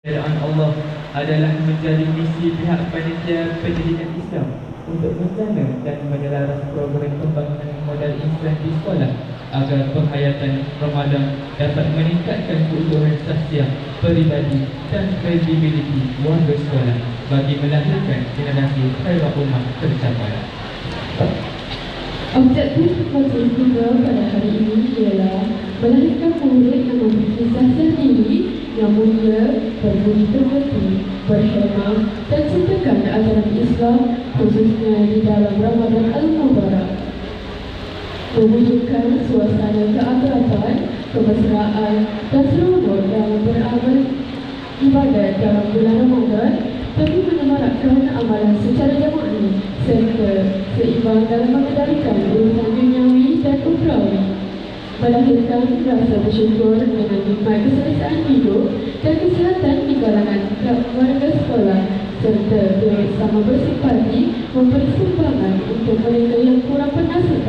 Keadaan Allah adalah menjadi misi pihak panitia pendidikan Islam untuk membina dan menyelaras program pembangunan modal Islam di sekolah agar penghayatan Ramadan dapat meningkatkan keutuhan sahsiah, peribadi dan kredibiliti warga sekolah bagi melahirkan generasi khairul ummah tercapai. Objektif proses kita pada hari ini ialah melahirkan murid yang memiliki sahsiah tinggi, yang mulia, berbudi pekerti, berhemah dan cintakan ajaran Islam khususnya di dalam Ramadan Al-Mubarak. Mewujudkan suasana keakraban, kemesraan dan seronok dalam beramal ibadat dalam bulan Ramadan bagi menyemarakkan amalan secara jamaah serta seimbang dalam mengendalikan urusan duniawi dan ukhrawi, melahirkan rasa bersyukur dengan nikmat keselesaan hidup dan kesihatan di kalangan warga sekolah serta bersama bersimpati memberi sumbangan untuk mereka yang kurang bernasib.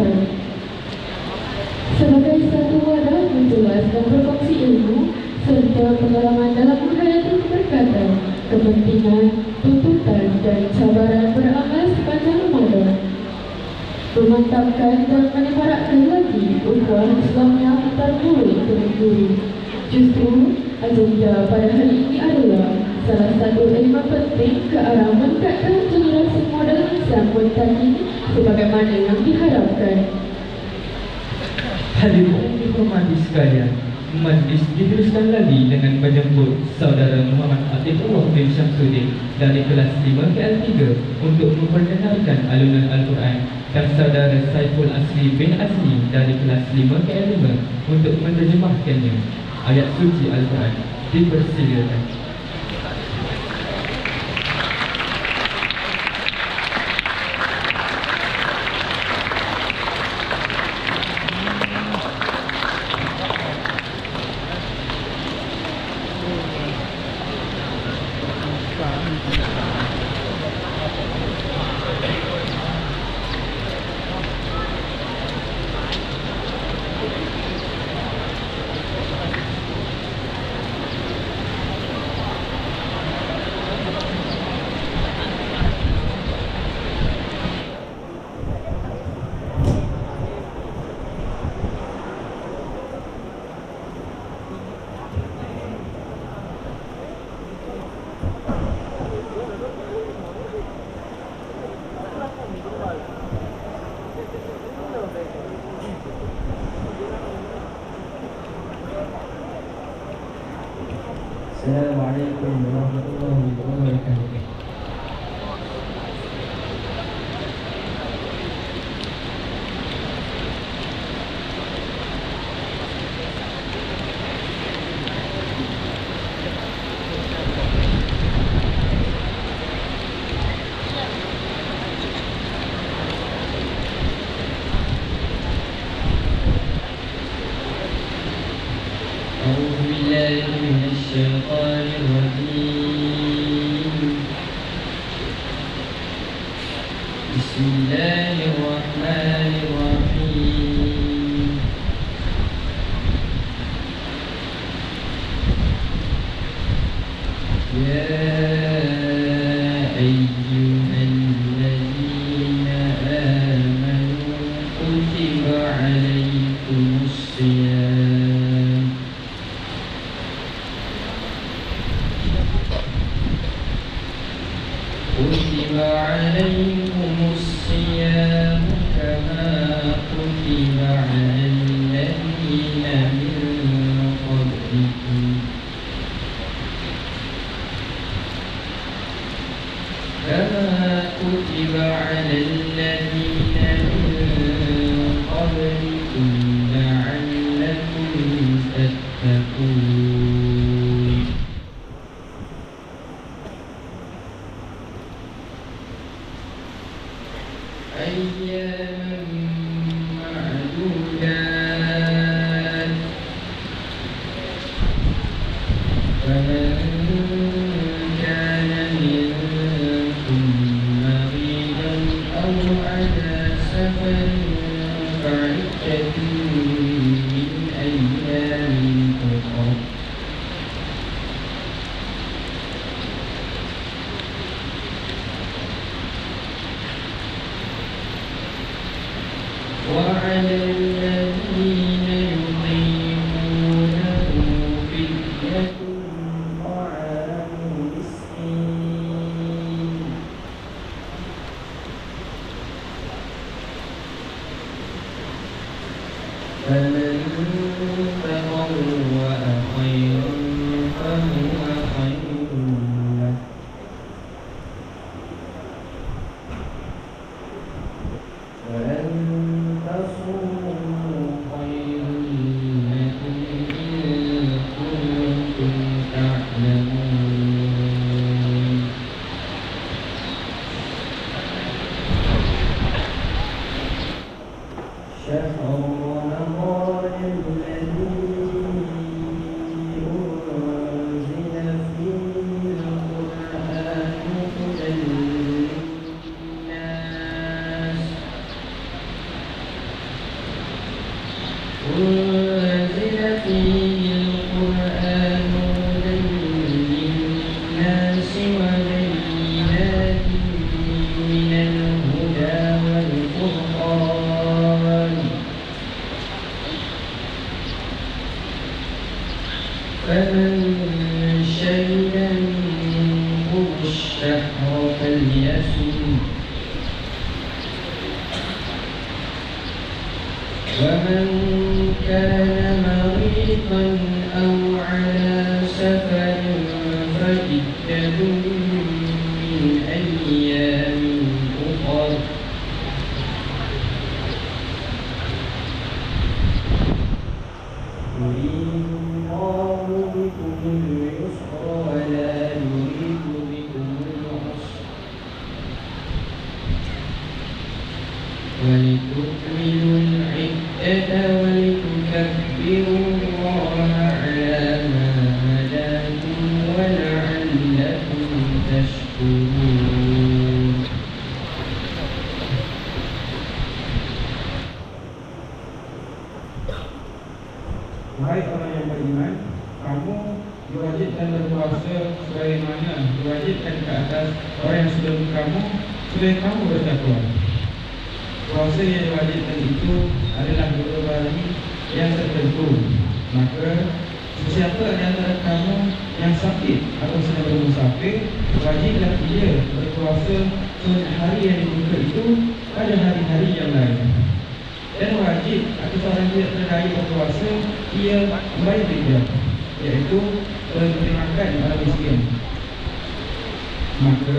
Sebagai satu wadah menjelas dan berkongsi ilmu serta pengalaman dalam menghayati keberkatan, kepentingan, tuntutan dan cabaran beramal sepanjang Ramadan, memantapkan dan menyemarakkan lagi ukhuwah Islamiyah antar murid dengan guru. Justru agenda pada hari ini adalah salah satu elemen penting ke arah meningkatkan generasi modal Islam mentari sebagaimana yang diharapkan. Hadirin dihormati sekalian, majlis diteruskan lagi dengan menjemput saudara Muhammad Atifullah bin Syamsuddin dari kelas 5 KL3 untuk memperkenalkan alunan Al-Quran dan saudara Saiful Asri bin Asni dari kelas 5 KL5 untuk menerjemahkannya. Ayat suci Al-Quran dipersilakan. Assalamualaikum warahmatullahi wabarakatuh. أعوذ بالله من الشيطان الرجيم. بسم الله الرحمن الرحيم. يا أيها الذين آمنوا كتب عليكم الصيام كتب عليكم الصيام كما كتب على الذين من قبلكم لعلكم تتقون. أياما معدودات، فمن كان منكم مريضا أو على على الذين يطيقونه فدية طعام مسكين فمن تطوع خيرا فهو خير له وأن تصوموا خير لكم إن كنتم تعلمون شهر رمضان الذي أنزل فيه القرآن هدى للناس أنزل فيه القرآن هدى للناس وبينات من الهدى والفرقان فمن شهد منكم الشهر فليصم ومن كان مريضا أو على سفر فعدة من أيام أخر يريد الله بكم اليسر ولا يريد بكم العسر ولتكملوا العدة ولتكبروا الله على ما هداكم ولعلكم تشكرون Wahai orang yang beriman, kamu diwajibkan berpuasa sebagaimana diwajibkan ke atas orang yang sebelum kamu supaya kamu bertakwa. Puasa yang diwajibkan itu adalah beberapa hari yang tertentu. Maka sesiapa di antara kamu yang sakit atau sedang bermusafir, wajiblah ia berpuasa sunat hari yang dibuka itu pada hari-hari yang lain. Dan wajib atas orang yang tidak berdaya berpuasa, ia membayar fidyah, iaitu memberi makan orang miskin. Maka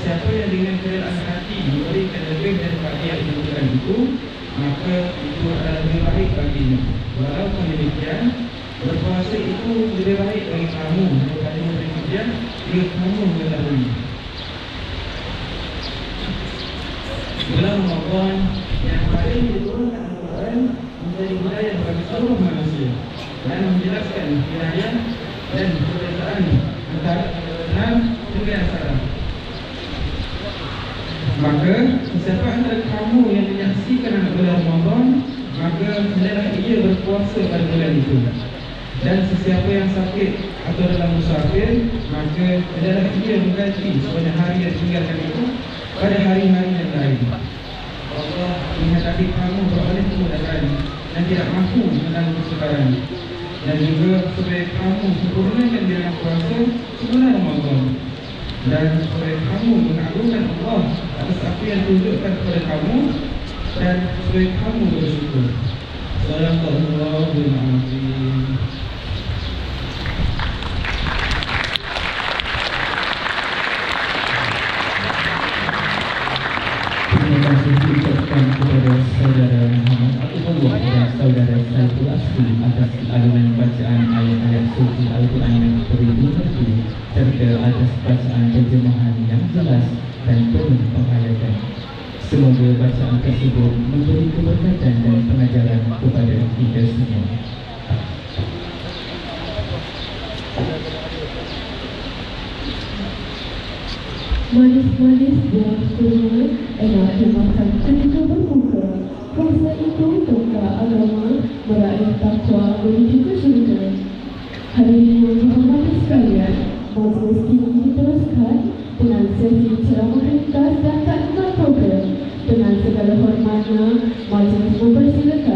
siapa yang dengan kerelaan hati memberikan lebih daripada yang dibutuhkan itu, maka itu adalah lebih baik baginya. Walaupun demikian, berpuasa itu lebih baik bagi kamu daripada memberi fidyah jika kamu mengetahui. Bulan Ramadan yang paling diturunkan Al-Quran menjadi hidayah bagi seluruh manusia dan menjelaskan hidayah dan perbezaan antara yang benar dengan yang salah. Maka siapa antara kamu yang menyaksikan bulan Ramadan, maka hendaklah ia berpuasa pada bulan itu. Dan sesiapa yang sakit atau dalam musafir, maka hendaklah ia mengganti sebanyak hari yang tinggalkan itu pada hari-hari yang lain. Allah menghadapi kamu beroleh kemudahan dan tidak mampu menanggung kesukaran, dan juga supaya kamu sempurnakan dalam puasa sebulan Ramadan, dan supaya kamu mengagungkan Allah atas apa yang tunjukkan kepada kamu, dan supaya kamu bersyukur. Shallallahul Azim. Terima kasih diucapkan kepada saudara Muhammad Abdullah dan saudara Saiful Asri atas alunan bacaan ayat-ayat suci Al-Quran yang beribu-ribu serta atas bacaan terjemahan yang jelas dan penuh penghayatan. Semoga bacaan tersebut memberi keberkatan dan pengajaran kepada kita semua. Manis-manis buah kurma enak dimakan ketika berbuka. Puasa itu tongkat agama meraih takwa menuju ke syurga. Hadirin yang dihormati sekalian, majlis kini diteruskan dengan sesi ceramah ringkas dan taklimat program. Dengan segala hormatnya, majlis mempersilakan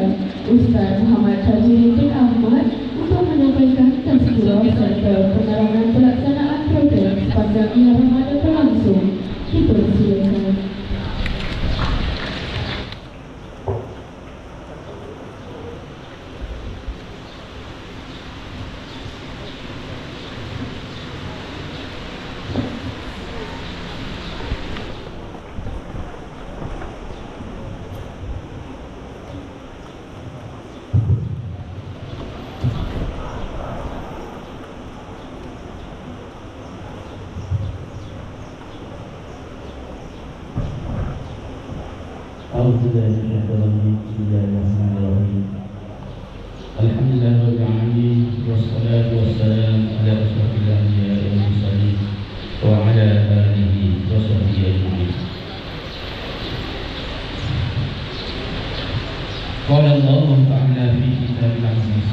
Ustaz Muhammad Tajuddin Ahmad untuk menyampaikan tazkirah serta penerangan pelaksanaan program sepanjang Ia Ramadan berlangsung. Dipersilakan. أعوذ بالله من الشيطان الرجيم بسم الله الرحمن الرحيم الحمد لله رب العالمين والصلاة والسلام على أشرف الأنبياء والمرسلين وعلى آله وصحبه أجمعين قال الله تعالى في كتاب العزيز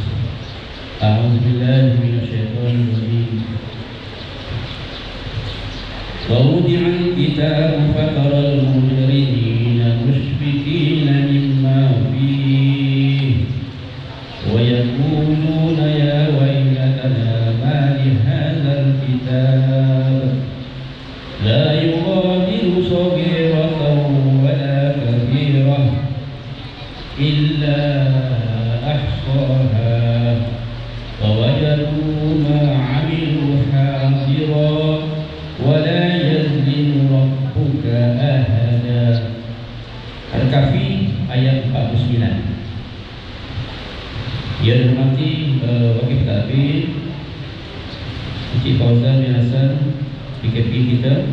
أعوذ بالله من الشيطان الرجيم ووضع الكتاب فترى المجرمين مشفقين مما فيه ويقولون يا ويلتنا ما لهذا الكتاب لا يغادر صغيرة ولا كبيرة إلا أحصاها ووجدوا ما عملوا حاضرا ولا يظلم ربك أحدا. Al-Kahfi ayat 49. Ia dihormati wakil takbir Encik Fauzan bin Hasan PKP kita,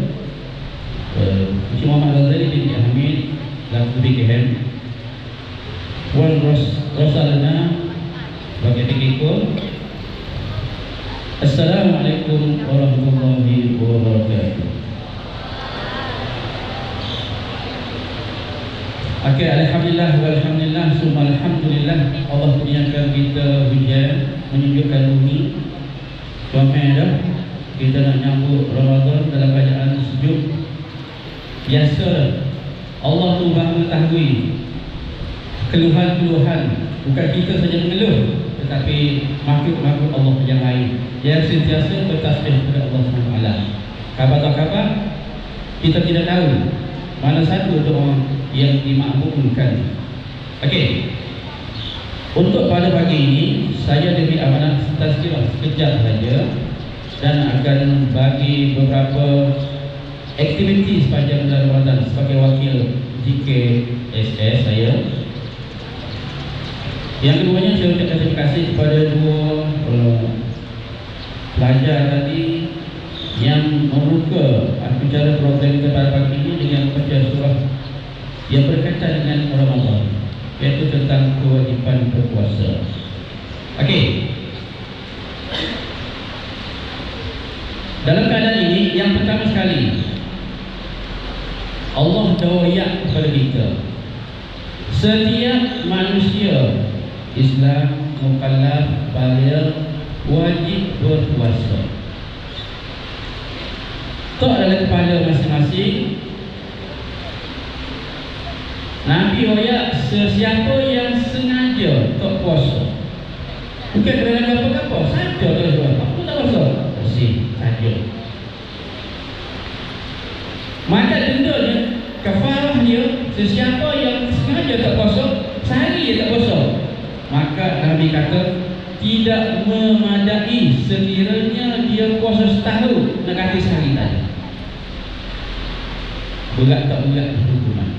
Encik Muhammad Ghazali bin Hamid laku BKM, Puan Rosalana sebagai PKK. Assalamualaikum warahmatullahi wabarakatuh. Okey, alhamdulillah walhamdulillah summa alhamdulillah, Allah kurniakan kita hujan menunjukkan bumi comel dah. Kita nak nyambut Ramadan dalam keadaan sejuk. Biasa Allah tu mengetahui keluhan-keluhan, bukan kita saja mengeluh, tetapi makhluk-makhluk Allah yang lain yang sentiasa bertasbih kepada Allah SWT. Khabar-khabar kita tidak tahu mana satu doa yang dimakmurkan. Okey, untuk pada pagi ini saya diberi amanah tazkirah sekejap saja dan akan bagi beberapa aktiviti sepanjang bulan Ramadan sebagai wakil GKSS saya. Yang keduanya, saya ucapkan terima kasih kepada dua pelajar tadi yang membuka acara program kita pada pagi ini dengan membaca surah yang berkaitan dengan Ramadan, iaitu tentang kewajipan berpuasa. Okey, dalam keadaan ini, yang pertama sekali Allah doayak kepada kita, setiap manusia Islam mukallaf baligh wajib berpuasa. Tak adalah kepada masing-masing. Nabi royak sesiapa yang sengaja tak puasa, bukan kerana apa-apa saja tak puasa. Aku tak puasa, bersih saja, maka dendanya, kafarah dia, sesiapa yang sengaja tak puasa, sehari dia tak puasa, maka Nabi kata tidak memadai sekiranya dia puasa setahun nak kata sehari tadi. Berat tak berat hukuman.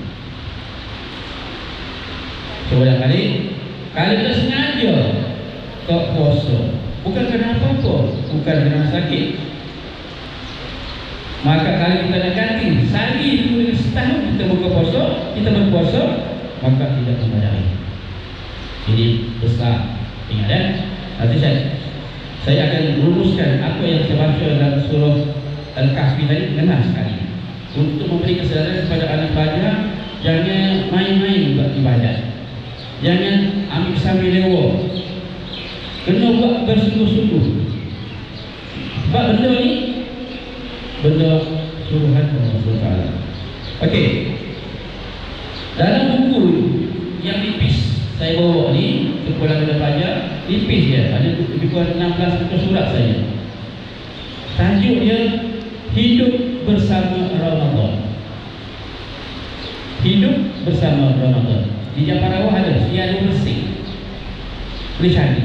Seorang kali, kalau kita sengaja tak puasa, bukan kerana apa-apa, bukan kerana sakit, maka kalau kita nak ganti sehari itu dengan setahun kita buka puasa, kita berpuasa, maka tidak memadai. Jadi besar. Ingat ya? Nanti saya akan rumuskan apa yang saya baca dalam surah Al-Kahfi tadi dengan sekali, untuk memberi kesedaran kepada anak pelajar. Jangan main-main buat ibadat, jangan ambil sambil lewa, kena buat bersungguh-sungguh. Sebab benda ni benda suruhan Allah SWT. Okey, dalam buku yang nipis saya bawa ni sekolah kita pelajar tipis dia, ada lebih kurang 16 muka surat saja. Tajuk dia Hidup Bersama Ramadan. Hidup Bersama Ramadan. Di Japarawah ada Siadu Bersih, boleh cari.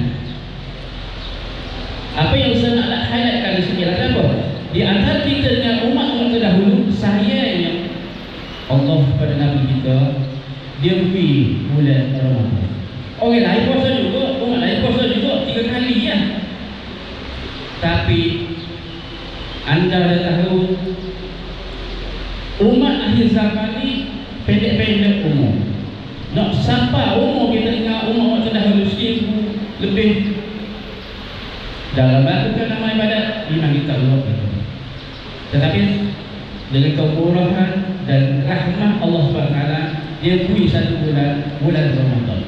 Apa yang saya nak highlightkan di sini adalah apa? Di antara kita dengan umat-umat terdahulu, sayangnya Allah pada Nabi kita, dia beri bulan Ramadan. Orang lain puasa juga, umat lain puasa juga 3 kali ya. Tapi anda dah tahu umat akhir zaman ni pendek-pendek umur. Nak sampai umur kita ingat umat-umat terdahulu 1000 lebih dalam melakukan amal ibadat memang kita Allah. Tetapi dengan kemurahan dan rahmat Allah SWT, dia beri satu bulan Ramadan.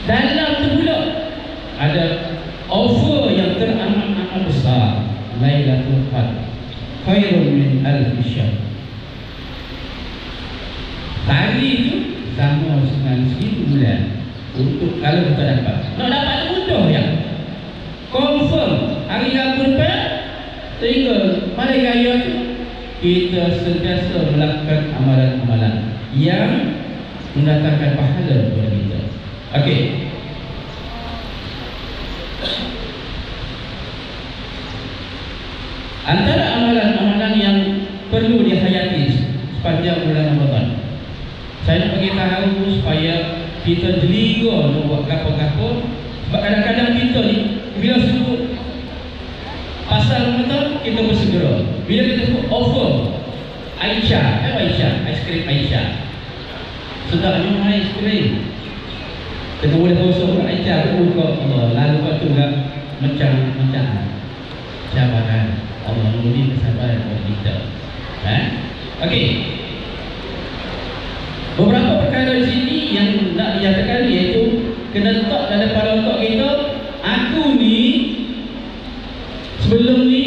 Dalam tu pula ada offer yang teramat-amat besar, Lailatul Qadar, khairun min alf syahr. Hari itu sama dengan 1000 bulan untuk kalau kita dapat. Nak dapat mudah ya. Confirm hari Rabu depan sehingga malam raya tu kita sentiasa melakukan amalan-amalan yang mendatangkan pahala kepada kita. Okey. Antara amalan-amalan yang perlu dihayati sepanjang bulan Ramadan, saya nak bagi tahu supaya kita jeliga nak buat apa-apa. Sebab kadang-kadang kita ni bila sebut pasal Ramadan, kita bersegera. Bila kita sebut offer Aisyah, apa Aisyah? Aiskrim Aisyah. Sedapnya aiskrim. Kita boleh tahu sebut Aisyah pun buka Allah. Lalu lepas tu kan macam cabaran. Allah memberi kesabaran kepada kita. Okey. Beberapa perkara di sini yang nak dinyatakan iaitu kena letak dalam kepala otak kita, aku ni sebelum ni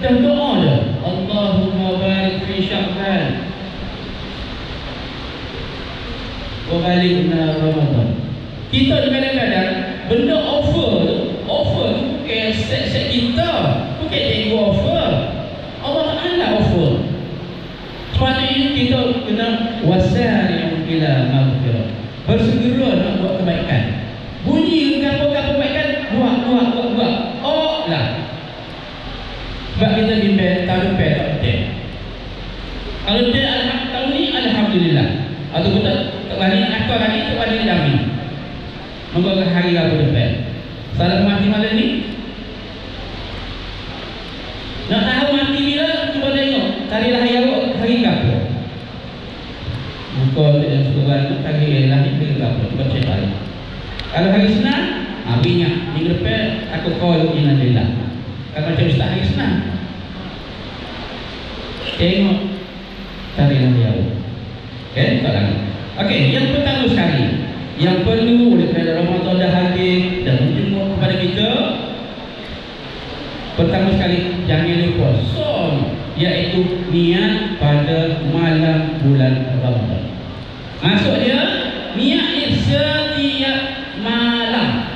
dah doa dah, Allahumma barik fi Sya'ban wa balighna Ramadan. Kita kadang-kadang benda offer tu bukan set kita, bukan dia offer. Allah Ta'ala offer. Sepatutnya kita kena wasari'u ila maghfirah, bersegera nak buat kebaikan. Bunyi apa-apa kebaikan, buat. Oh lah. Sebab kita bimbang tahun depan tak betul. Kalau dia tahun ni alhamdulillah. Atau kita balik akal lagi tu ada jamin. Moga hari Rabu depan. Salat mati malam ni. Nak tahu mati bila, cuba tengok hari lahir hari berapa. Bukan yang sekolah tu hari lahir berapa, cuba cek balik. Kalau hari Senin, minyak minggu depan aku call Innalillah. Kalau macam ustaz hari Senin, tengok hari lahir. Okay, tak lagi. Okey, yang pertama sekali yang perlu oleh kerana Ramadan dah habis dan menjemput kepada kita, pertama sekali jangan lupa som, iaitu niat pada malam bulan Ramadan. Maksudnya niat setiap malam.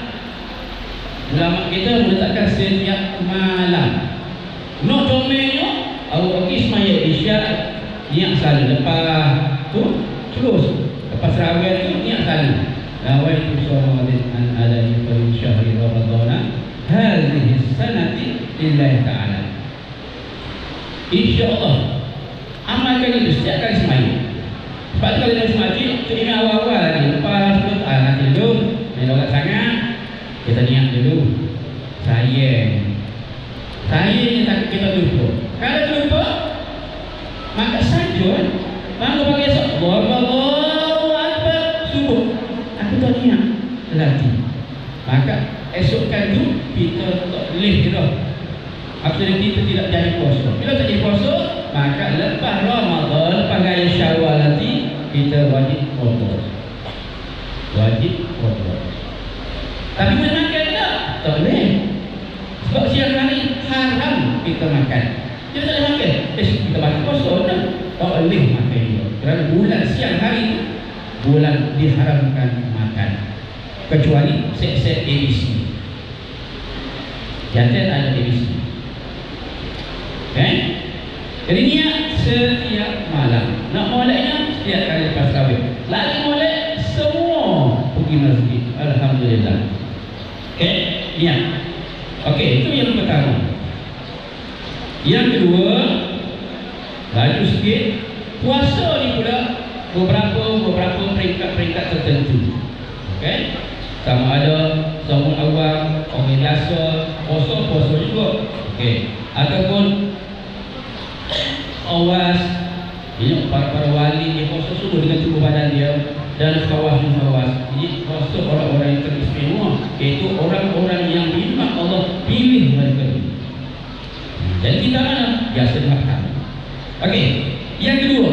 Ulama kita meletakkan setiap malam. Nak domennya awak pergi semaya isyak, niat selalu lepas tu terus lepas terawih tu niat selalu nawaitu sholatin an adani fi syahri Ramadan hadhihi sanati lillahi ta'ala. InsyaAllah amalkan itu setiap kali semaya. Sebab tu kalau kita semati tu ini awal-awal lagi, lepas tu nanti dulu main logat sangat, kita niat dulu sayang yang takut kita lupa. Kalau lupa maka saja bangun pagi esok Allahu Akbar subuh aku tak niat lagi, maka esok kan tu kita tak boleh dah. Apabila kita tidak jadi puasa, bila tak jadi puasa, maka lepas Ramadan, lepas raya Syawal nanti kita wajib qada. Tapi makan tak boleh. Sebab siang hari haram kita makan. Kita tak boleh makan. Kita bagi puasa dah tak boleh makan dia. Kerana bulan siang hari bulan diharamkan makan kecuali set-set ABC. Jantan ada ABC. Okay? Jadi niat setiap malam. Nak moleknya setiap kali lepas tarawih. Lagi molek semua pergi masjid. Alhamdulillah. Okay? Niat. Okay, itu yang pertama. Yang kedua, laju sikit, puasa ni pula beberapa peringkat tertentu. Okay? Sama ada semua awam, orang biasa, puasa juga. Okay. Ataupun awas, ini para wali dia puasa semua dengan tubuh badan dia dan khawas. Jadi puasa orang-orang yang teristimewa, iaitu orang-orang yang memang Allah pilih mereka. Dan kita mana? Biasa makan. Okey, yang kedua,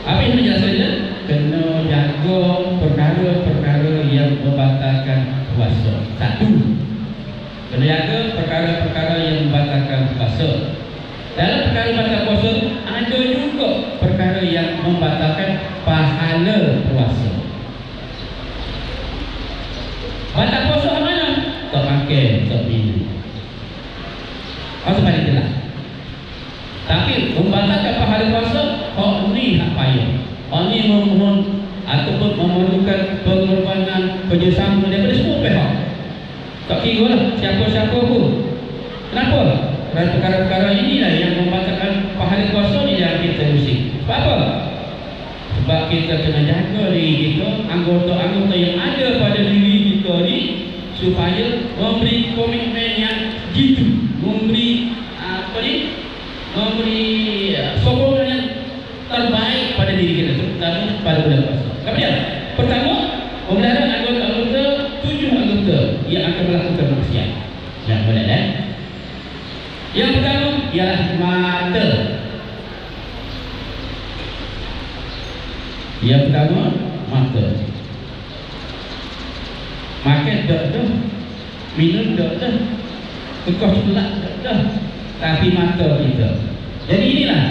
apa yang menjelaskan saja? Kena jaga perkara-perkara yang membatalkan puasa. Satu, kena jaga perkara-perkara yang membatalkan puasa. Dalam perkara batal puasa, ada juga perkara yang membatalkan pahala puasa. Batal puasa mana? Tak makan, tak minum. Atau balik jelas. Tapi membatalkan pahala puasa, ni hak payah. Ni memohon ataupun memerlukan pengorbanan kerjasama daripada semua pihak. Tak kira lah siapa-siapa pun. Kenapa? Kerana perkara-perkara inilah yang membatalkan pahala puasa ni yang kita usik. Sebab apa? Sebab kita kena jaga diri kita, anggota-anggota yang ada pada diri kita ni, supaya memberi komitmen yang jitu, memberi sokongan yang terbaik pada diri kita, terutama pada bulan puasa. Kemudian, pertama, pemeliharaan anggota-anggota, 7 anggota yang akan melakukan maksiat. Yang boleh Yang pertama ialah mata. Yang pertama, mata. Makan dah, minum dah, kekos pula dah, tapi mata kita. Jadi inilah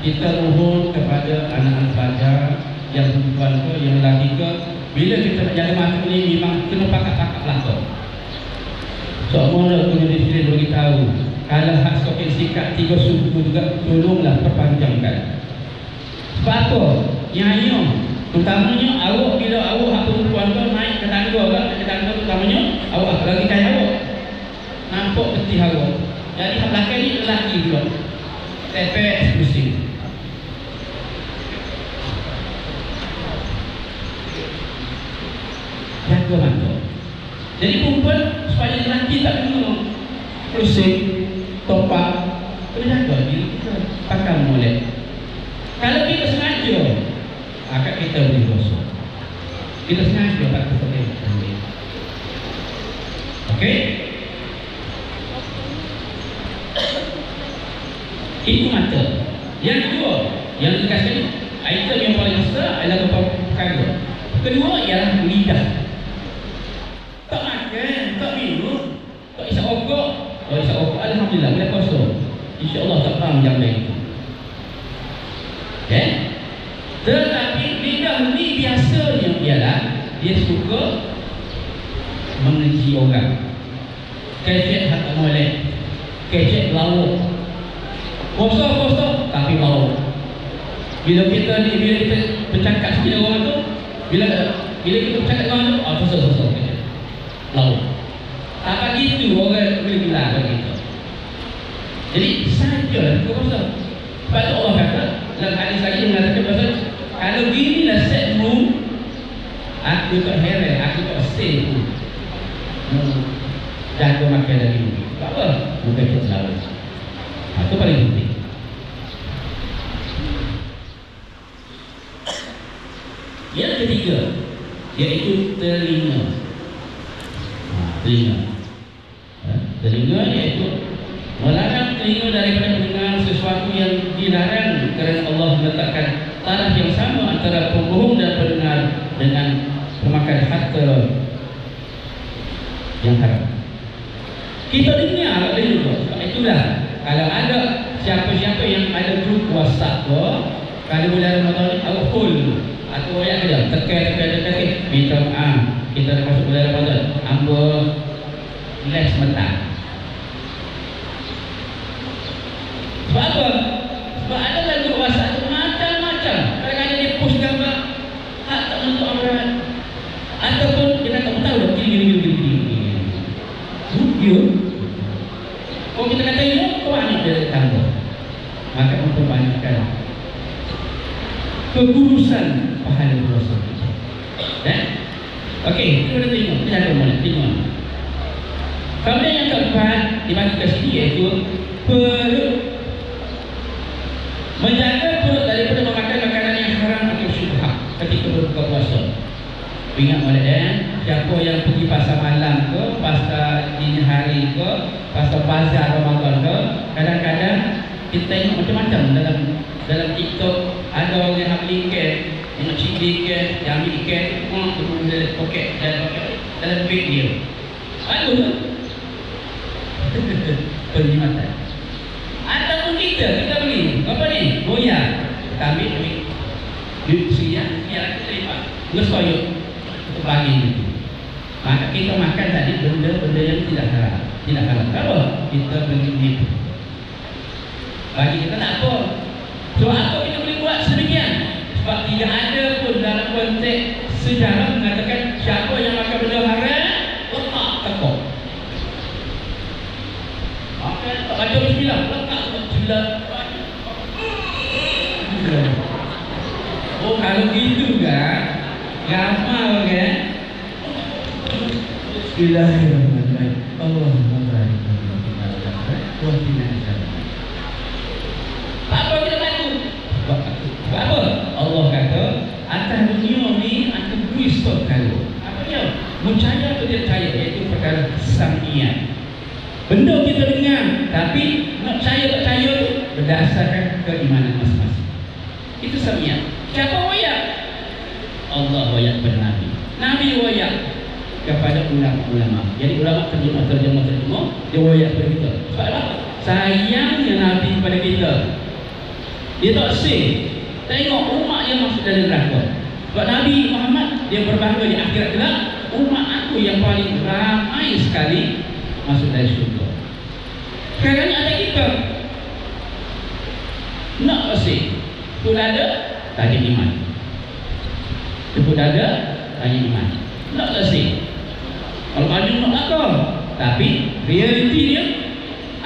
kita mohon kepada anak-anak pelajar yang perempuan ke, yang lelaki ke, bila kita nak jaga mata ni memang kena pakat-pakat belakang. Semua kena disiplin beritahu. Kalau hak stokin sikat 3 suku juga, tolonglah perpanjangkan. Sebab apa? Nyayong, terutamanya awak, bila awak hak perempuan tu naik ke tangga terutamanya awak lagi kaya awak nampak peti awak. Jadi hak belakang ni lelaki pula, tepek eksklusif. Jaga mata. Jadi perempuan supaya lelaki tak kena pusing, topak, kena jaga diri kita, pakai molek. Kalau kita sengaja, akak kita boleh dosa. Kita sengaja tak boleh ambil. Okey? Itu mata. Yang kedua, yang dikasih item yang paling besar adalah perkara. Kedua ialah lidah. Tak makan, tak minum, tak isap okok. Kalau isap okok, alhamdulillah boleh puasa. InsyaAllah tak panjang dari itu. Okay? Tetapi lidah ni biasanya ialah dia suka mengeji orang, kecek hak molek, kecek lauk, kosong tapi lauk. Bila kita bercakap dengan orang tu, bila kita bercakap dengan orang tu, kosong kecek lauk. Tak gitu orang boleh bilang begitu. Jadi saja kosong. Sebab tu Allah kata dalam hadis lagi yang mengatakan pasal kalau ginilah setmu, aku tak heran, aku tak stay pun. Jaga makan dari ini. Sebab apa? Bukan kita selalu. Itu paling penting. Yang ketiga, iaitu telinga. Telinga iaitu melarang telinga daripada mendengar sesuatu yang dilarang, kerana Allah meletakkan taraf yang sama antara pembohong dan pendengar dengan pemakan harta yang haram. Kita dengar juga. Sebab itulah kalau ada siapa-siapa yang ada grup WhatsApp tu, kalau bulan Ramadan ni awak full Atau royak kerja, tekan, minta maaf. Kita dah masuk bulan Ramadan. Hamba les sebentar. Sebab apa? Sebab ada lagu WhatsApp tu macam-macam. Kadang-kadang dia post gambar hak tak untuk amaran. Ataupun dia tak tahu dah gini. Video. Kalau kita kata ini, banyak dia tambah. Maka memperbanyakkan kegurusan pahala puasa kita. Okey, itu kita tengok. Kita ada mana? Tengok. Kemudian yang keempat dibagi ke sini iaitu perut. Menjaga perut daripada memakan makanan yang haram atau syubhat ketika berbuka puasa. Ingat molek siapa yang pergi pasar malam ke, pasar dini hari ke, pasar bazar Ramadan ke, kadang-kadang kita tengok macam-macam dalam TikTok. Ada orang yang beli ikan, tengok cili ikan, yang ambil ikan, turun dalam poket, dalam beg dia. Bagus tu? Perkhidmatan. Ataupun kita beli apa ni? Goyang. Kita ambil duit siang, kita terima. Ngesoyok untuk bagi itu. Maka kita makan tadi benda-benda yang tidak haram. Tidak haram. Kenapa? Kita beli itu. Bagi kita tak apa. Sebab apa kita boleh buat sedemikian? Sebab tidak ada pun dalam konteks sejarah mengatakan siapa yang makan benda haram, letak tekuk. Makan tak baca bismillah, letak bismillah. Oh, kalau gitu kan, gamal kan? Bismillahirrahmanirrahim. Allahumma apa kita takut? Sebab apa? Allah kata atas dunia ni aku beri stop kalau. Apa dia? Percaya atau tidak percaya? Iaitu perkara samian. Benda kita dengar, tapi nak percaya tak percaya tu berdasarkan keimanan masing-masing. Itu samian. Siapa wayak? Allah wayak kepada Nabi. Nabi wayak kepada ulama-ulama. Jadi ulama terjemah dia wayak kepada kita. Sebab apa? Sayangnya Nabi kepada kita. Dia tak say. Tengok umat yang masuk dalam neraka. Sebab Nabi Muhammad dia berbangga di akhirat kelak, umat aku yang paling ramai sekali masuk dari syurga. Sekarang ni ada kita nak say. Pun ada tanya iman. Pun ada tanya iman. Nak say. Kalau ada nak apa? Tapi realiti dia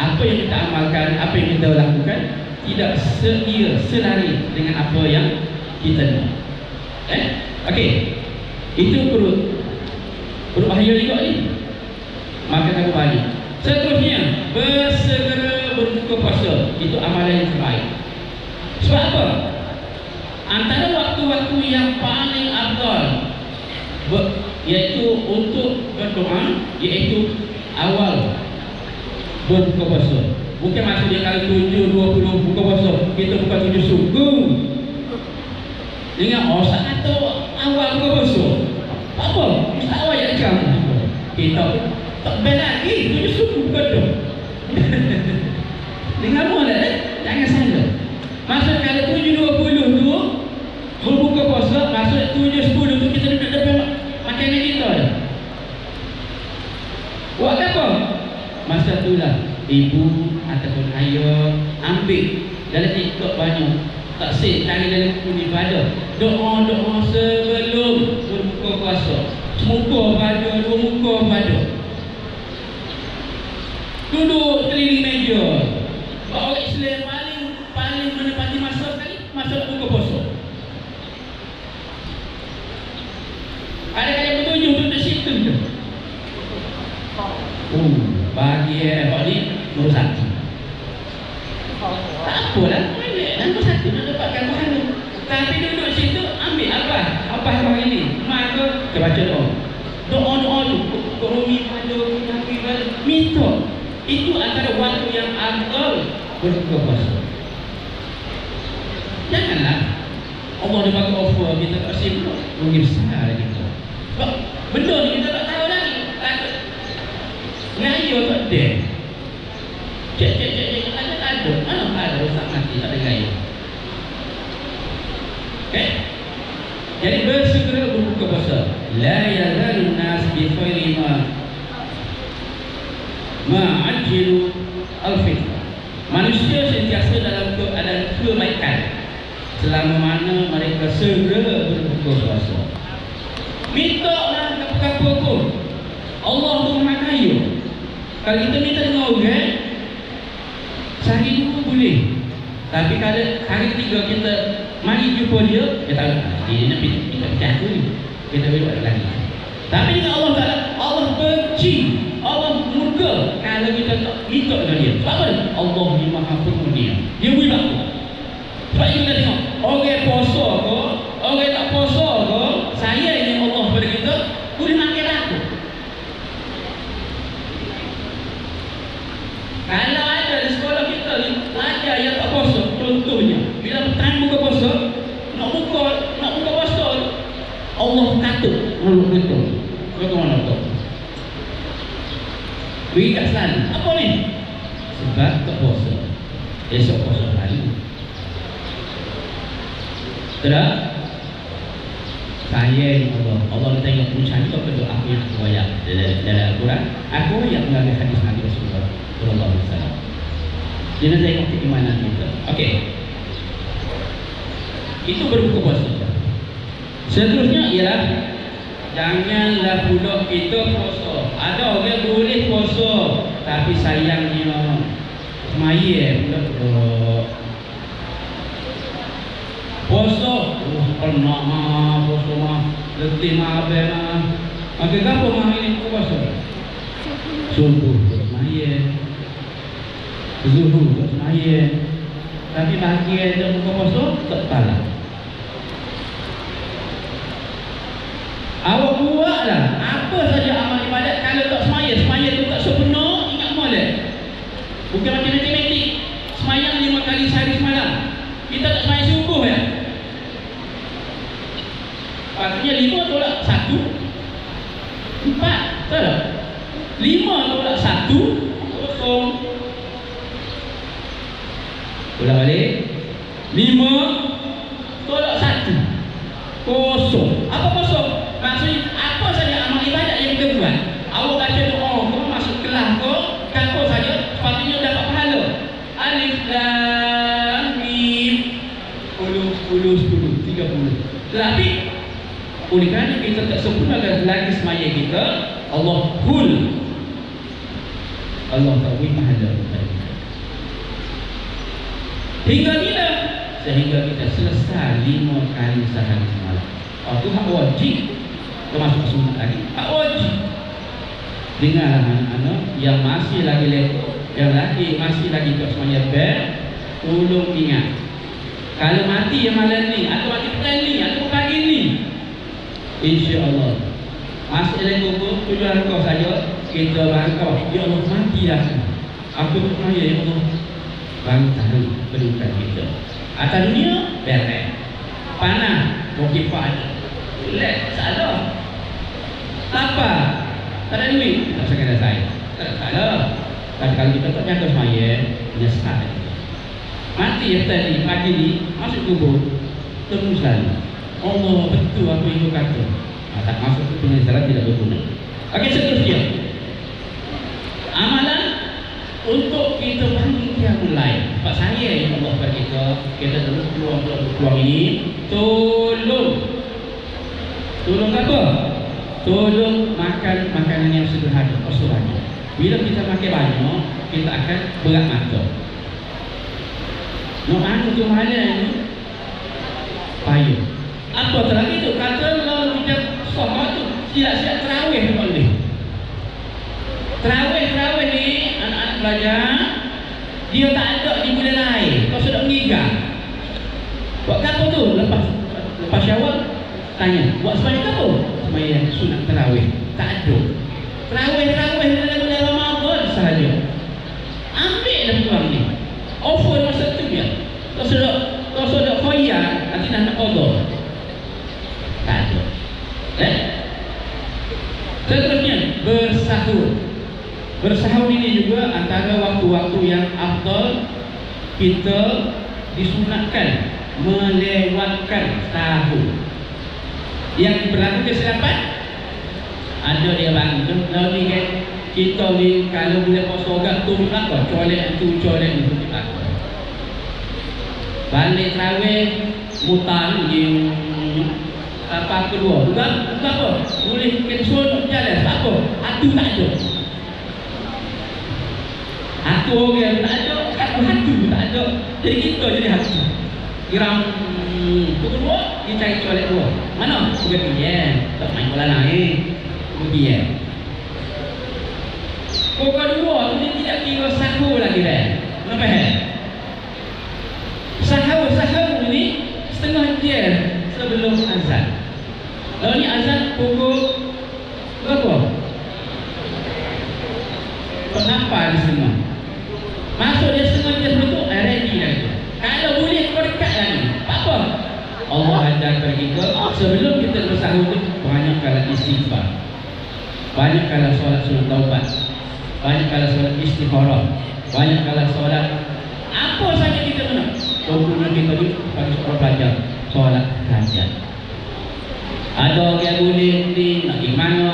apa yang kita amalkan, apa yang kita lakukan tidak selari dengan apa yang kita nak. Okey. Itu perut bahaya juga ni. Maka tak balik. Seterusnya, bersegera berbuka puasa. Itu amalan yang terbaik. Sebab apa? Antara waktu-waktu yang paling afdal iaitu untuk berdoa, iaitu awal berbuka puasa. Bukan maksudnya kalau 7.20 buka puasa, kita buka 7 suku. Dengar orang kata awal buka puasa. Apa? Ustaz awal yang jam. Kita tak bel lagi 7 suku buka tu. Dengar mana jangan salah. Maksud kalau 7.20 tu berbuka puasa, maksud 7.10 tu kita duduk depan makanan kita. Buat apa? Masa itulah ibu ataupun ayah ambil dalam TikTok banyak tak say cari dalam buku ibadah doa-doa sebelum berbuka puasa, semuka pada dua muka pada duduk keliling meja. Orang Islam paling menepati masa sekali masa buka puasa. Ada-ada bertujuh untuk situ tu. Bagi Pak ni nombor 1. Tak apalah, nombor 1 nak dapatkan pahala. Tapi duduk situ ambil apa hari ini. Maka kita baca doa tu Qur'ani pada Nabi minta. Itu antara waktu yang afdal berbuka puasa. Janganlah Allah dia bagi offer kita tak sibuk rugi besar kita. Sebab benda ni kita tak tahu lagi. Ngaya tak ada. Cek ada. Mana ada rosak mati tak ada gaya. Okay? Jadi bersegera berbuka puasa. La yazalun nas bi khairi ma'ajilu al-fitr. Manusia sentiasa dalam keadaan kebaikan selama mana mereka segera berbuka puasa. Mintalah apa-apa pun. Allah tu Maha Kaya. Kalau kita minta dengan orang, sehari dua boleh. Tapi kalau hari ketiga kita mari jumpa dia, dia tahu dia nak kita pecah tu ni. Kita boleh lagi. Tapi dengan Allah Ta'ala, Allah benci, Allah murka kalau kita tak minta dengan dia. Sebab apa? Allah ni Maha Pengunia. Dia boleh laku. Sebab kita tengok orang puasa ke, orang tak puasa ke, saya ini Allah pada kita boleh makin laku. Kalau ada di sekolah kita ni pelajar yang tak puasa, contohnya bila petang buka puasa, nak buka puasa, Allah kata mulut kita. Bagaimana tu? Beri kat sana. Apa ni? Sebab tak puasa. Esok puasa lagi. Tak? Saya Allah. Allah tengok ucapan itu betul apa yang aku ayat dalam Al-Quran. Aku ayat melalui hadis Nabi Rasulullah sallallahu alaihi wasallam. Jadi tengok keimanan kita. Okey. Itu berbuka puasa. Seterusnya ialah janganlah pula kita puasa. Ada orang boleh puasa tapi sayangnya semaya pula puasa pernah puasa mah letih mah abang mah. Maka apa mah ini puasa? Subuh semaya, zuhur semaya. Tapi bahagian dia buka puasa tak salah. Awak buatlah apa saja amal ibadat. Kalau tak semaya tu tak sempurna, ingat molek. Bukan macam matematik. Semayang 5 kali sehari semalam. Kita tak semayang subuh ya. Maksudnya 5 tolak 1 4. Betul tak? 5 tolak 1 kosong. Ulang balik. 5 tolak 1 kosong. Apa kosong? Maksudnya apa saja amal ibadat yang kita buat. Awak baca doa ke, masuk kelas ke, apa saja sepatutnya dapat pahala. Alif Lam Mim 10 30. Tetapi oleh kerana kita tak sempurnakan lagi semaya kita, Allah hul. Allah tak beri pahala kepada kita. Hingga bila? Sehingga kita selesai 5 kali sehari semalam. Itu hak wajib. Termasuk sunat lagi. Hak wajib. Dengarlah anak-anak yang masih lagi lekuk, yang lagi masih lagi tak semuanya tolong ingat. Kalau mati yang malam ni, atau mati petang ni, atau pagi ni, insya-Allah masih lekuk pun tujuan kau saja kita bangkau. Ya Allah matilah. Aku percaya ya Allah bangkau kedudukan kita. Atas dunia beres. Panah mukifah ada. Relax, salah. Apa? Tak ada duit, tak usah kena saya. Tak ada. Tapi kalau kita tak jaga semaya, menyesal. Mati yang tadi, pagi ni, masuk kubur, temu selalu. Allah betul apa yang kau kata. Tak masuk ke penyesalan tidak berguna. Okey, seterusnya. Amalan untuk kita bangun qiyamul lail. Sebab saya yang Allah bagi kita terus peluang ini, tolong apa? Tolong makan makanan yang sederhana, persoalannya. Bila kita makan banyak, kita akan berat mata. Nak anu tu mana ni? Payah. Apa terlebih tu? Kata kalau kita solat tu siap-siap terawih boleh. Terawih ni anak-anak belajar dia tak ada di bulan lain. Kau sudah mengigat. Buat apa tu? Lepas syawal tanya, buat sembahyang apa? Sembahyang sunat terawih. Tak ada. Terawih dalam bulan Ramadan sahaja. Ambil dah peluang ni. Offer masa tu dia. Kau sudah khoyar, nanti nak qada. Tak ada. Seterusnya bersahur. Bersahur ini juga antara waktu-waktu yang afdal kita disunatkan melewatkan sahur. Yang berlaku kesilapan ada dia bang. Lalu kan kita ni kalau boleh puasa agak tu apa? Colek itu apa? Balik terawih mutan je apa kedua. Bukan apa? Boleh kensun jalan apa? Hatu tak ada. Hatu orang tak ada, hatu tak ada. Jadi kita jadi hatu. Kiram kedua dia cari colek dua. Mana? Bukan dia. Tak main bola lain. Dia. Pokok dua tu dia tidak kira sahur lagi dah. Kenapa Sahur ni setengah jam sebelum azan. Lalu ni azan pukul berapa? Kenapa di semua? Masuk dia setengah jam sebelum tu ready dah tu. Kalau boleh kau dekat lagi. Apa? Allah ajar kepada kita sebelum kita bersahur tu banyakkanlah istighfar. Banyakkanlah solat sunat taubat. Banyakkanlah solat istikharah. Banyakkanlah solat apa saja kita nak. Contohnya kita ni pada sekolah pelajar solat hajat. Ada orang boleh ni nak pergi mana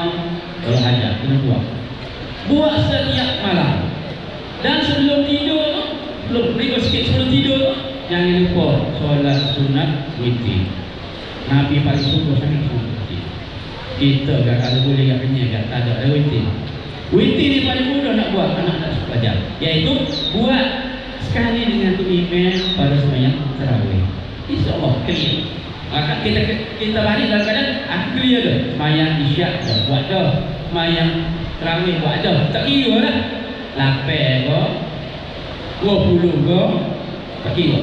solat hajat kena buat setiap malam. Dan sebelum tidur tu, belum sikit sebelum tidur tu, jangan lupa solat sunat witir. Nabi paling suka sangat sunat witir. Kita kalau boleh kat kenyang tak ada witir. Witir ni paling mudah nak buat anak nak belajar, iaitu buat sekali dengan tu imam pada sembahyang tarawih. InsyaAllah clear. Maka kita balik dalam keadaan clear dah. Sembahyang isyak dah buat dah. Sembahyang tarawih buat dah. Tak kira lah 8 ke 20 ke tak kira.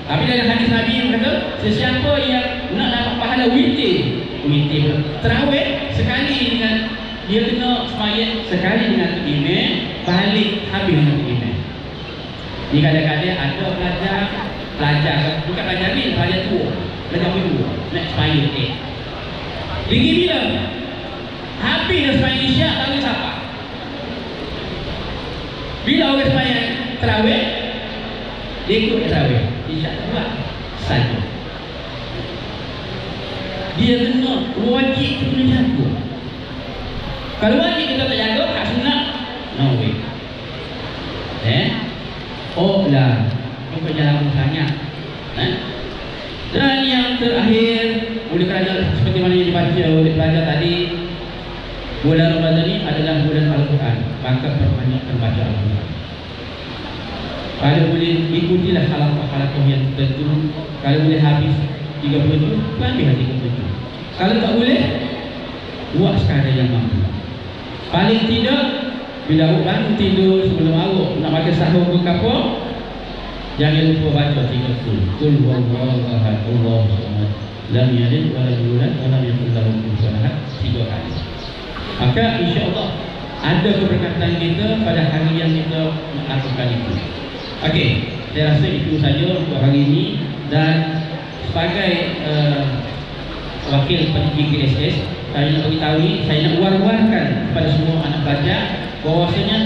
Tapi dalam hadis Nabi yang kata sesiapa yang nak dapat pahala witir tarawih sekali dengan dia kena sembahyang sekali dengan tu imam, balik habis dengan tu imam. Ni kadang-kadang ada pelajar bukan pelajar ni, pelajar tua, pelajar kedua nak sembahyang Pergi bila? Habis dah sembahyang isyak tak boleh siapa. Bila orang sembahyang tarawih dia ikut tarawih, isyak tak buat saja. Dia kena wajib kena jaga. Kalau wajib kita tak jaga, hak sunat no way. Oh lah, ini perjalanan sangat. Dan yang terakhir, oleh kerana seperti mana yang dibaca oleh pelajar tadi, bulan Ramadan ini adalah bulan Al-Quran. Maka perbanyakkan baca Al-Quran. Kalau boleh ikutilah halaqah-halaqah yang tertentu. Kalau boleh habis 37, habislah 37. Kalau tak boleh, buat sekadar yang mampu. Paling tidak bila awak bangun tidur sebelum awak nak makan sahur ke apa, jangan lupa baca 3 Qul huwallahu ahad, Allahu samad, lam yalid wa lam yulad wa lam yakul lahu kufuwan ahad 3 kali. Maka insya-Allah ada keberkatan kita pada hari yang kita melakukan itu. Okey, saya rasa itu saja untuk hari ini. Dan sebagai wakil pendidik KSS, saya nak beritahu, saya nak war-warkan kepada semua anak pelajar bahawasanya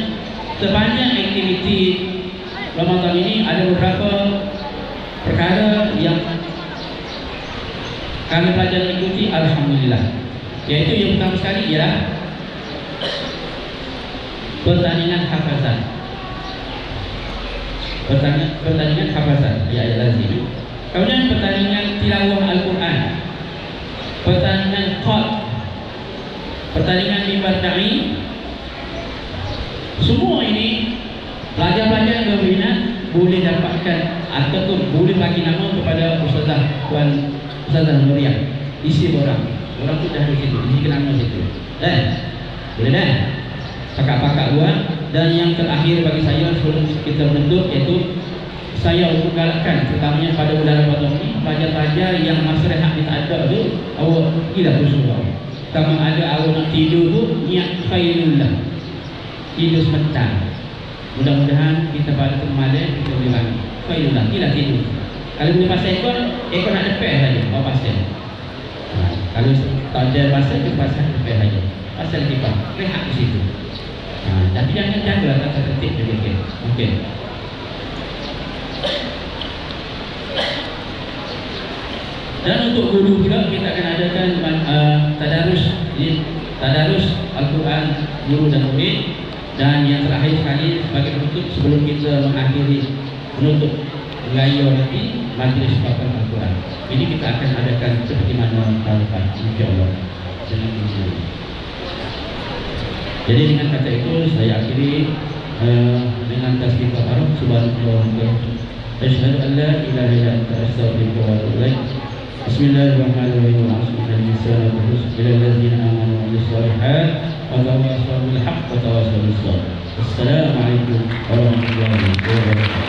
sebanyak aktiviti Ramadan ini ada beberapa perkara yang kami pelajar ikuti, alhamdulillah. Iaitu yang pertama sekali ialah pertandingan hafazan. Pertandingan hafazan ayat lazim. Kemudian pertandingan tilawah Al-Quran, pertandingan qad, pertandingan mimbar da'i. Semua ini pelajar-pelajar yang berminat boleh dapatkan ataupun boleh bagi nama kepada Ustazah Nuriah. Isi orang tu dah di situ, isi nama situ. Boleh dah. Pakak-pakak buat. Dan yang terakhir bagi saya sebelum kita menutup, iaitu saya untuk galakkan terutamanya pada bulan Ramadan ini, pelajar-pelajar yang masa rehat ni tak ada tu, awak pergilah bersurau. Sama ada awak nak tidur tu, niat khairullah, tidur sebentar. Mudah-mudahan kita pada malam kita boleh bangun khairullah, pergilah tidur. Kalau boleh pasal ekor nak depan saja, bawa pasal. Kalau tak ada pasal, kita pasal depan saja. Pasal kita rehat di situ. Tapi jangan jaga kata tertib juga. Okey. Dan untuk guru pula kita akan adakan tadarus Al-Quran guru dan murid. Dan yang terakhir sekali sebagai penutup sebelum kita mengakhiri penutup raya nanti majlis khatam Al-Quran. Ini kita akan adakan seperti mana tahun depan insya-Allah dengan izin. Jadi dengan kata itu saya akhiri dengan tasbih kafarah subhanallah wa asyhadu an la ilaha illa anta astaghfiruka wa atubu ilaik. Bismillahirrahmanirrahim. Assalamualaikum warahmatullahi wabarakatuh.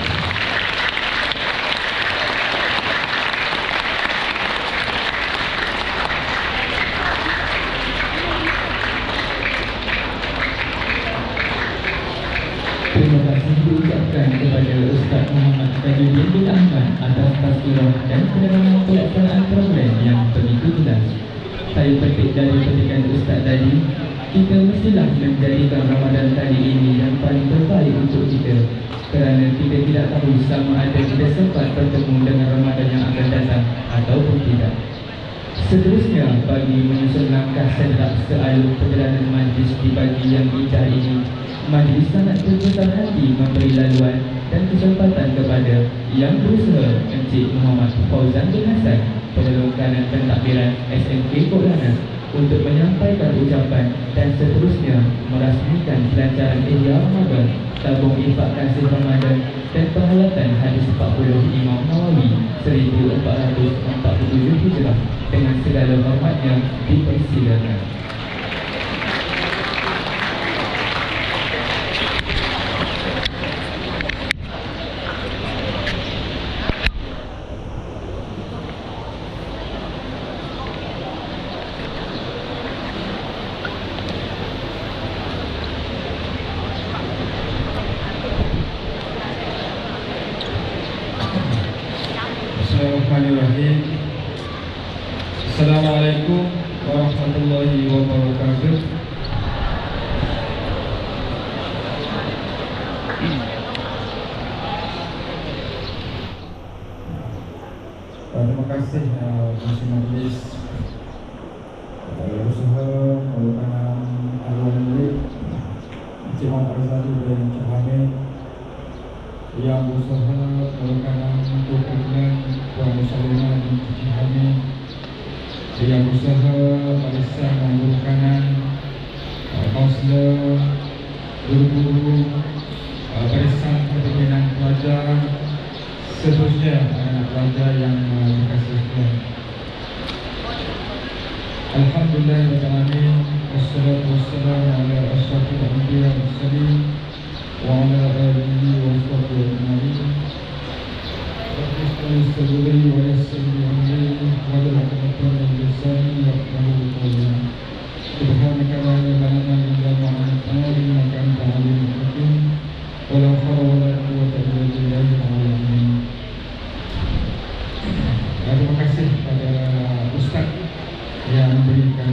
Terima kasih diucapkan kepada Ustaz Muhammad Tajuddin bin Ahmad atas tazkirah dan penerangan pelaksanaan program yang begitu jelas. Saya petik dari petikan Ustaz tadi, kita mestilah menjadikan Ramadan kali ini yang paling terbaik untuk kita, kerana kita tidak tahu sama ada kita sempat bertemu dengan Ramadan yang akan datang ataupun tidak. Seterusnya, bagi menyusun langkah sedap sealur perjalanan majlis di pagi yang indah ini, majlis sangat berbesar hati memberi laluan dan kesempatan kepada Yang Berusaha Encik Muhammad Fauzan bin Hassan, Penolong Kanan Pentadbiran SMK Kok Lanang, untuk menyampaikan ucapan dan seterusnya merasmikan pelancaran Ihya Ramadan, tabung infak kasih Ramadan dan penghayatan hadis 40 Imam Nawawi 1447 Hijrah. Dengan segala hormatnya dipersilakan. Bismillahirrahmanirrahim. Assalamualaikum warahmatullahi wabarakatuh. Terima kasih Masih Majlis Berusaha Perlukanan Al-Quran Murid Encik Muhammad Razali dan Encik Hamid, Yang Berusaha Perlukanan Perlukanan Puan Musalimah dan Encik Hamid, Yang Berusaha Barisan dan Perlukanan Kaunselor, Guru-guru, Barisan Kepimpinan Pelajar, seterusnya anak pelajar yang dikasihi. Alhamdulillahirrahmanirrahim. Wassalatu wassalamu ala asyrafil anbiya wal mursalin wa ala alihi wa sahbihi ajma'in. Rabbi istagfirli wa yassirli amri wa la taqabbal min lisani yafqahu qawli. Subhanaka la ilaha illa anta subhanaka innaka antal alimul hakim. Wa la hawla wa la quwwata illa billahil aliyyil azim. Terima kasih kepada Ustaz yang memberikan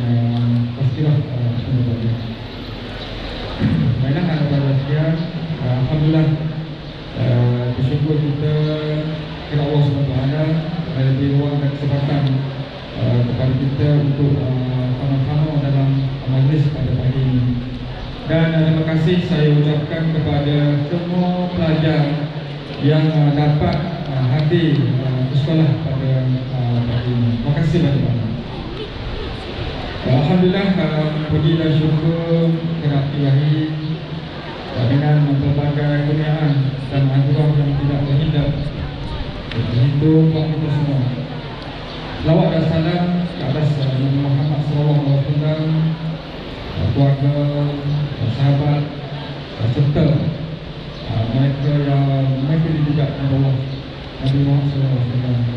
tazkirah tadi. Baiklah anak-anak sekalian, alhamdulillah bersyukur kita kepada Allah SWT kerana diberi ruang dan kesempatan kepada kita untuk sama-sama dalam majlis pada pagi ini. Dan terima kasih saya ucapkan kepada semua pelajar yang dapat hadir ke sekolah pada pagi ini. Terima kasih banyak-banyak. Alhamdulillah, puji dan syukur kepada Ilahi dengan berbagai kurniaan dan anugerah yang tidak terhingga untuk kita semua. Selawat dan salam ke atas Nabi Muhammad SAW, keluarga, sahabat, serta mereka dididik oleh Allah Nabi Muhammad SAW.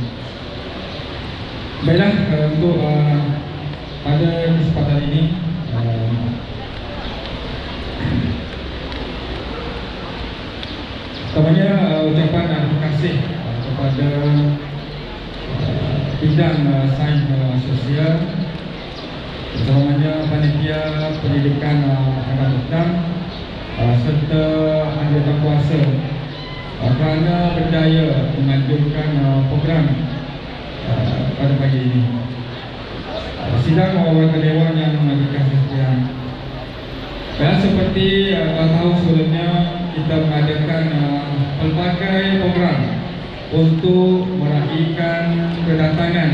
Baiklah, untuk pada kesempatan ini pertamanya ucapan terima kasih kepada bidang sains sosial, terutamanya panitia pendidikan akan datang serta anggota kuasa kerana berdaya menganjurkan program pada pagi ini. Sidang warga dewan yang dikasih sekalian. Dan seperti tahun sebelumnya, kita mengadakan pelbagai program untuk meraihkan kedatangan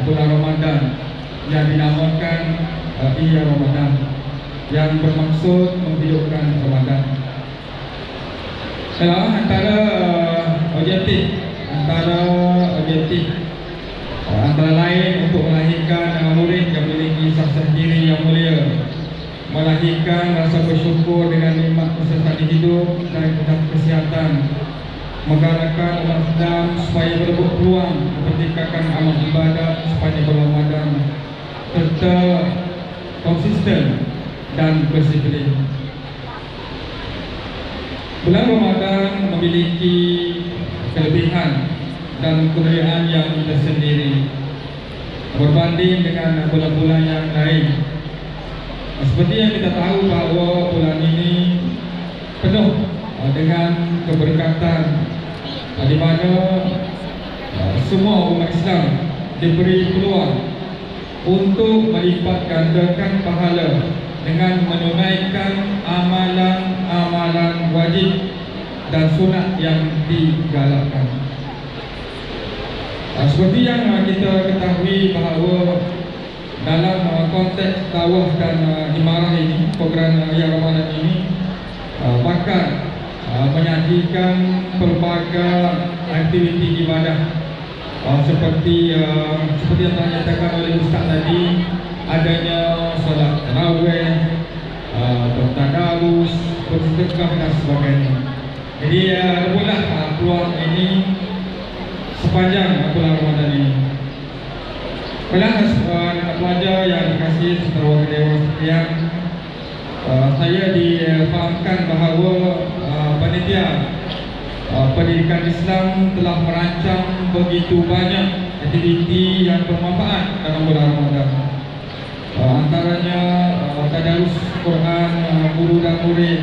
bulan Ramadan yang dinamakan Iya Ramadan, yang bermaksud menghidupkan Ramadan. Antara objektif antara lain untuk melahirkan murid yang memiliki sasar diri yang mulia, melahirkan rasa bersyukur dengan nikmat kesehatan hidup dan kesihatan, menggalakkan umat Islam supaya berebut peluang mempertingkatkan amal ibadat sepanjang bulan Ramadan, serta konsisten dan berdisiplin. Bulan Ramadan memiliki kelebihan dan kemuliaan yang tersendiri berbanding dengan bulan-bulan yang lain. Seperti yang kita tahu bahawa bulan ini penuh dengan keberkatan, di mana semua umat Islam diberi peluang untuk melipat gandakan pahala dengan menunaikan amalan-amalan wajib dan sunat yang digalakkan. Seperti yang kita ketahui bahawa dalam konteks dakwah dan imarah ini, program Iya Ramadan ini bakal menyajikan pelbagai aktiviti ibadah seperti yang telah dinyatakan oleh Ustaz tadi, adanya solat tarawih, tadarus, bersedekah dan sebagainya. Jadi adalah peluang ini sepanjang bulan Ramadan ini. Anak pelajar yang dikasihi saudara dewan sekalian, saya difahamkan bahawa panitia pendidikan Islam telah merancang begitu banyak aktiviti yang bermanfaat dalam bulan Ramadan. Antaranya tadarus Quran guru dan murid,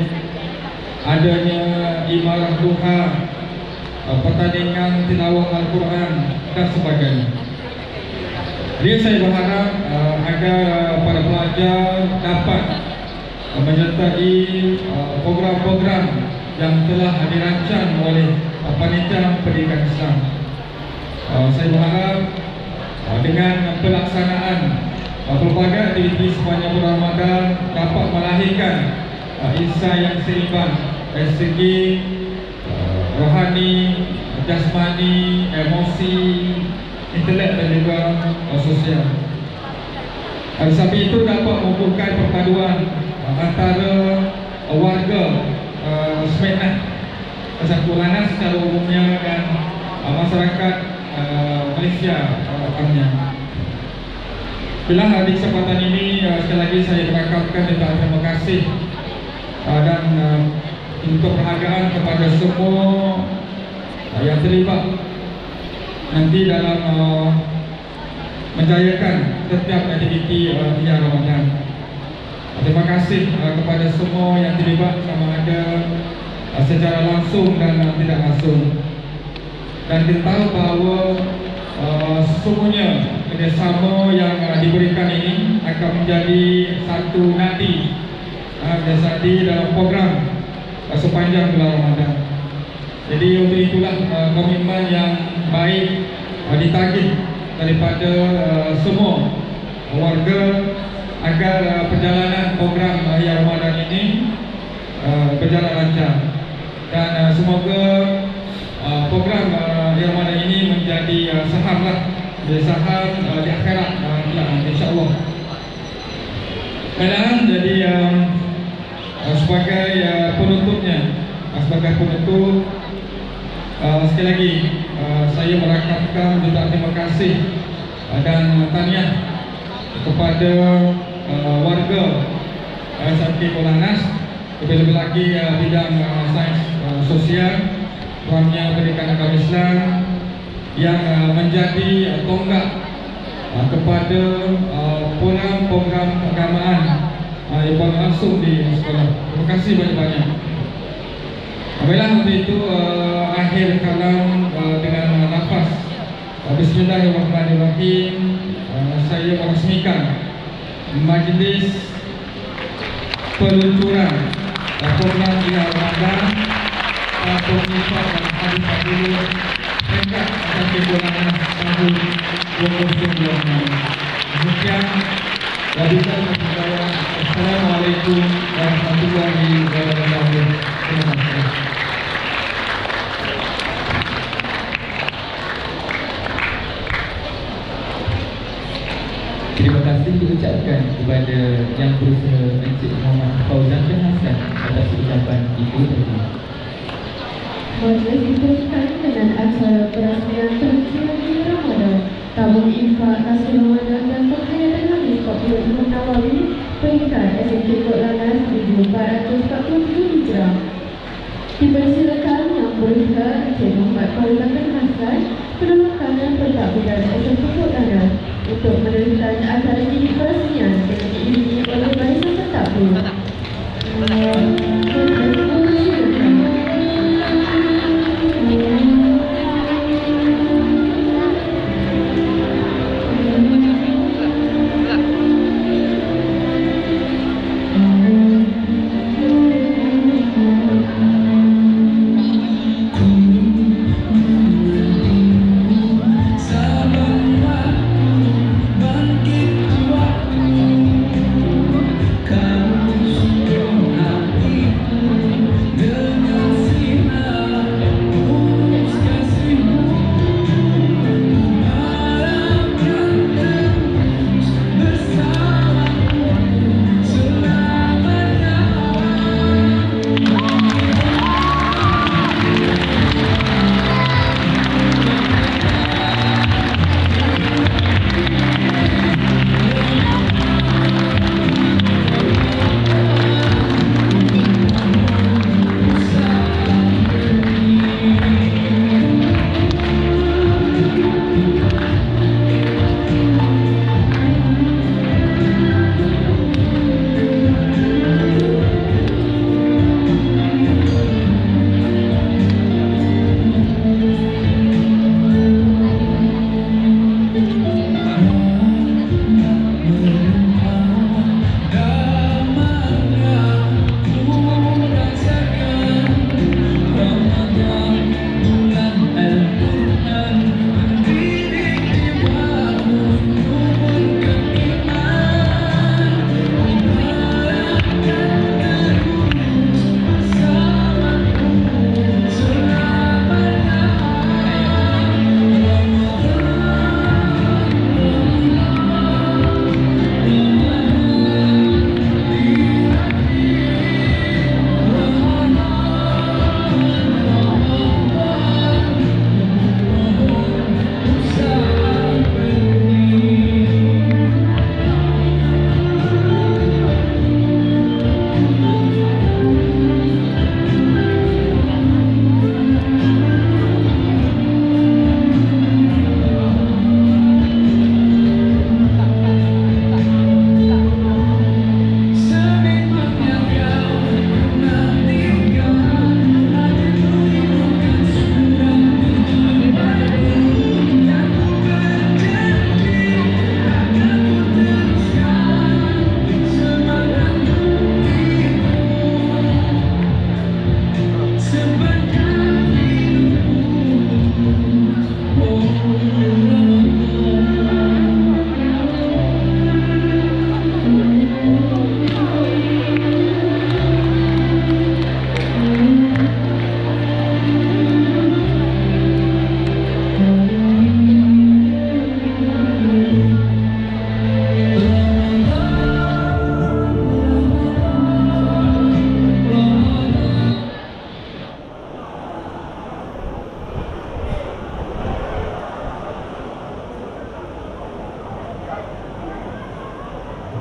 adanya imarah duha, pertandingan tilawah Al-Quran dan sebagainya. Jadi saya berharap agar para pelajar dapat menyertai program-program yang telah dirancang oleh panitia pendidikan Islam. Saya berharap dengan pelaksanaan pelbagai aktiviti sepanjang bulan Ramadan dapat melahirkan insan yang seimbang dari segi rohani, jasmani, emosi, intelek dan juga sosial. Oleh sebab itu dapat membuka perpaduan antara warga Semenat, Kesatuan Lanas secara umumnya dan masyarakat Malaysia utamanya. Bila di kesempatan ini sekali lagi saya merakamkan terima kasih dan untuk penghargaan kepada semua yang terlibat nanti dalam menjayakan setiap aktiviti Iya Ramadan. Terima kasih kepada semua yang terlibat, sama ada secara langsung dan tidak langsung. Dan kita tahu bahawa semuanya kerjasama yang diberikan ini akan menjadi satu nadi dalam program sepanjang bulan Ramadan. Jadi untuk itulah komitmen yang baik ditagih daripada semua warga agar perjalanan program Iya Ramadan ini berjalan lancar, dan semoga program Iya Ramadan ini menjadi saham di akhirat insya-Allah. Dan jadi sebagai penutupnya, sekali lagi saya merakamkan jutaan terima kasih dan tahniah kepada warga SMK Polanas, lebih-lebih lagi bidang sains sosial, programnya pendidikan agama Islam yang menjadi tonggak kepada program keagamaan yang berlangsung di sekolah. Terima kasih banyak-banyak. Baiklah, untuk itu akhir kalam dengan nafas Bismillahirrahmanirrahim. Saya merasmikan majlis peluncuran program Bina Ramadan atau Nifat dan Hadis peringkat Atas Bulan tahun 2019. Demikian, wabillahi taufiq. Assalamualaikum warahmatullahi wabarakatuh. Terima kasih. Terima kasih diucapkan kepada Yang Berusaha Encik Muhammad Fauzan bin Hassan atas ucapan itu tadi. Majlis diteruskan dengan acara perasmian peluncuran Bulan Ramadan, tabung infak Nasr Ramadan dan penghayatan hadis 40 Imam Nawawi peringkat SMK Kod Landas 1447 Hijrah. Dipersilakan Yang Berusaha Encik Muhammad Fauzan bin Hassan, Penolong Kanan Pentadbiran SMK Kod Landas, untuk meneruskan acara ini perasmian dengan diiringi oleh barisan pentadbir.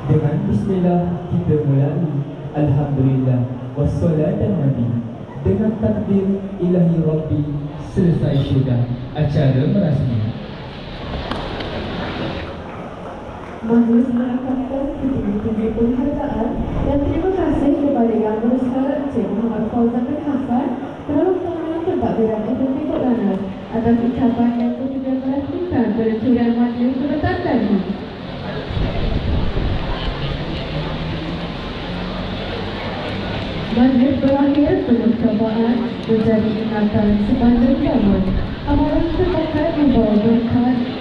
Dengan bismillah kita mulai. Alhamdulillah wassalatu nabi. Dengan takdir ilahi Rabbi, selesai sudah acara merasmi. Majlis merakamkan tinggi-tinggi penghargaan dan terima kasih kepada Yang Berusaha Encik Muhammad Fauzan bin Hassan, Penolong Kanan Pentadbiran SMK Kod Landas, atas ucapan yang bertujuan merasmikan melakukan pelenturan warna sebentar lagi. Maghrib berakhir penuh cobaan menjadi ingatan sepanjang zaman. Amalan terbakar membawa berkat